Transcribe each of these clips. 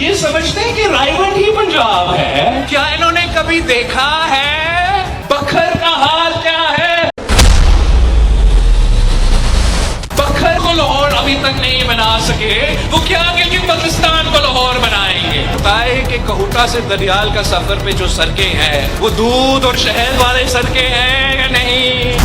یہ سمجھتے ہیں کہ رائیونٹ ہی پنجاب ہے. کیا انہوں نے کبھی دیکھا ہے بکھر کا حال کیا ہے؟ بکھر کو لاہور ابھی تک نہیں بنا سکے, وہ کیا گلگت بلتستان کو لاہور بنائیں گے؟ بتائے کہ کہوٹہ سے دریال کا سفر پہ جو سڑکیں ہیں وہ دودھ اور شہد والے سڑکیں ہیں یا نہیں؟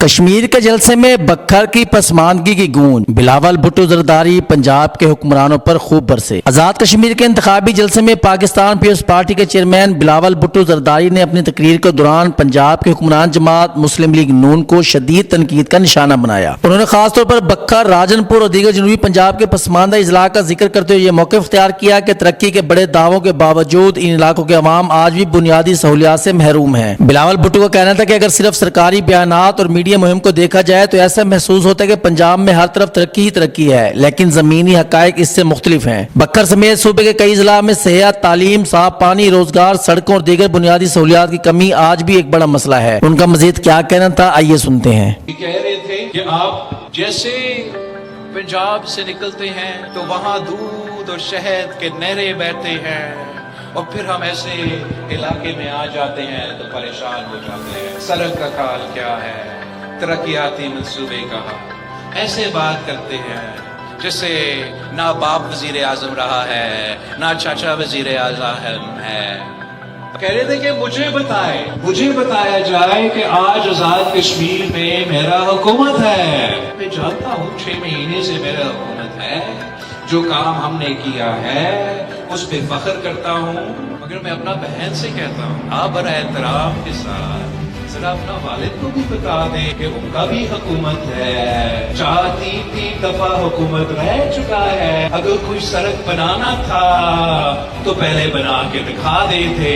کشمیر کے جلسے میں بکھر کی پسماندگی کی گونج. بلاول بھٹو زرداری پنجاب کے حکمرانوں پر خوب برسے. آزاد کشمیر کے انتخابی جلسے میں پاکستان پیپلز پارٹی کے چیئرمین بلاول بھٹو زرداری نے اپنی تقریر کے دوران پنجاب کے حکمران جماعت مسلم لیگ نون کو شدید تنقید کا نشانہ بنایا. انہوں نے خاص طور پر بکھر, راجنپور اور دیگر جنوبی پنجاب کے پسماندہ اضلاع کا ذکر کرتے ہوئے یہ موقف اختیار کیا کہ ترقی کے بڑے دعووں کے باوجود ان علاقوں کے عوام آج بھی بنیادی سہولیات سے محروم ہیں. بلاول بھٹو کا کہنا تھا کہ اگر صرف سرکاری بیانات اور میڈیا مہم کو دیکھا جائے تو ایسا محسوس ہوتا ہے کہ پنجاب میں ہر طرف ترقی ہی ترقی ہے, لیکن زمینی حقائق اس سے مختلف ہیں. بکھر سمیت صوبے کے کئی اضلاع میں صحت, تعلیم, صاف پانی, روزگار, سڑکوں اور دیگر بنیادی سہولیات کی کمی آج بھی ایک بڑا مسئلہ ہے. ان کا مزید کیا کہنا تھا, آئیے سنتے ہیں. کہہ رہے تھے کہ آپ جیسے پنجاب سے نکلتے ہیں تو وہاں دودھ اور شہد کے نہریں بہتے ہیں, اور پھر ہم ایسے علاقے میں آ جاتے ہیں تو پریشان ہو جاتے ہیں. سڑک کا حال کیا ہے, ترقیاتی منصوبے کا, ایسے بات کرتے ہیں جیسے نہ باپ وزیر اعظم رہا ہے نہ چاچا وزیر اعظم ہے. کہہ رہے تھے کہ مجھے بتایا جائے کہ آج آزاد کشمیر میں میرا حکومت ہے. میں جانتا ہوں 6 مہینے سے میرا حکومت ہے, جو کام ہم نے کیا ہے اس پہ فخر کرتا ہوں, مگر میں اپنا بہن سے کہتا ہوں آپ بڑا احترام کے ساتھ ذرا اپنا والد کو بھی بتا دیں کہ ان کا بھی حکومت ہے. 4-3 دفعہ حکومت رہ چکا ہے. اگر کوئی سڑک بنانا تھا تو پہلے بنا کے دکھا دیتے.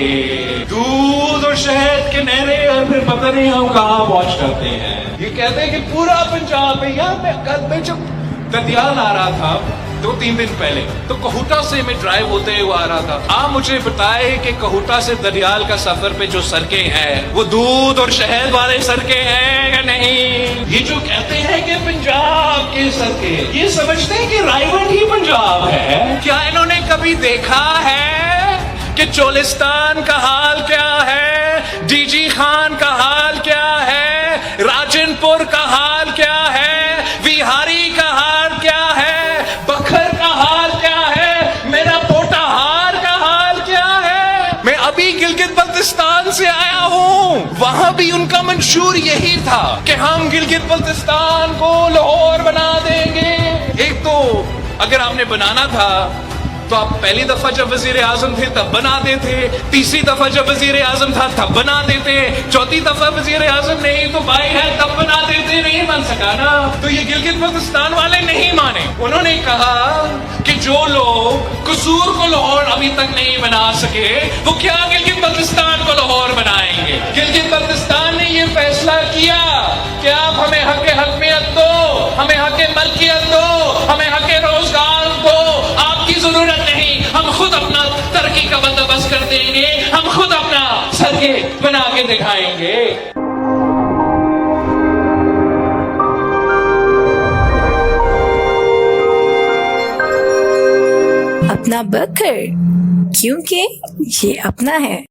دودھ اور شہد کے نہریں اور پھر پتہ نہیں ہم کہاں پہنچ کرتے ہیں. یہ کہتے ہیں کہ پورا پنجاب ہے. یہاں میں جب دندیال آ رہا تھا 2-3 دن پہلے تو کہوٹہ سے میں ڈرائیو ہوتے ہوئے آ رہا تھا. آپ مجھے بتائے کہ کہوٹہ سے دریال کا سفر پہ جو سڑکیں ہیں وہ دودھ اور شہد والے سڑکیں ہیں یا نہیں؟ یہ جو کہتے ہیں کہ پنجاب کی سڑکیں, یہ سمجھتے ہیں کہ رائیونٹ ہی پنجاب ہے. کیا انہوں نے کبھی دیکھا ہے کہ چولستان کا حال کیا ہے, ڈی جی خان کا حال کیا ہے, راجنپور کا حال کیا ہے, ویہاری کا حال کیا ہے, بکھر کا حال کیا ہے, میرا پوٹا ہار کا حال کیا ہے؟ میں ابھی گلگت بلتستان سے آیا ہوں, وہاں بھی ان کا منشور یہی تھا کہ ہم گلگت بلتستان کو لاہور بنا دیں گے. ایک تو اگر آپ نے بنانا تھا تو آپ پہلی دفعہ جب وزیر اعظم تھے تب بنا دیتے, تیسری دفعہ جب وزیر اعظم تھا تب بنا دیتے, چوتھی دفعہ وزیر اعظم نہیں تو بھائی ہے تب بنا دیتے. نہیں بن سکا نا, تو یہ گلگت بلتستان والے نہیں مانے. انہوں نے کہا کہ جو لوگ قصور کو لاہور ابھی تک نہیں بنا سکے وہ کیا گلگت بلتستان کو لاہور بنائیں گے؟ گلگت بلتستان نے یہ فیصلہ کیا کہ آپ ہمیں حق حکمیت دو, ہمیں حق ملکیت دو, ہمیں حق روزگار دو. آپ کی ضرورت نہیں, ہم خود اپنا ترقی کا بندوبست کر دیں گے, ہم خود اپنا سڑکیں بنا کے دکھائیں گے. اپنا بکھر, کیونکہ یہ اپنا ہے.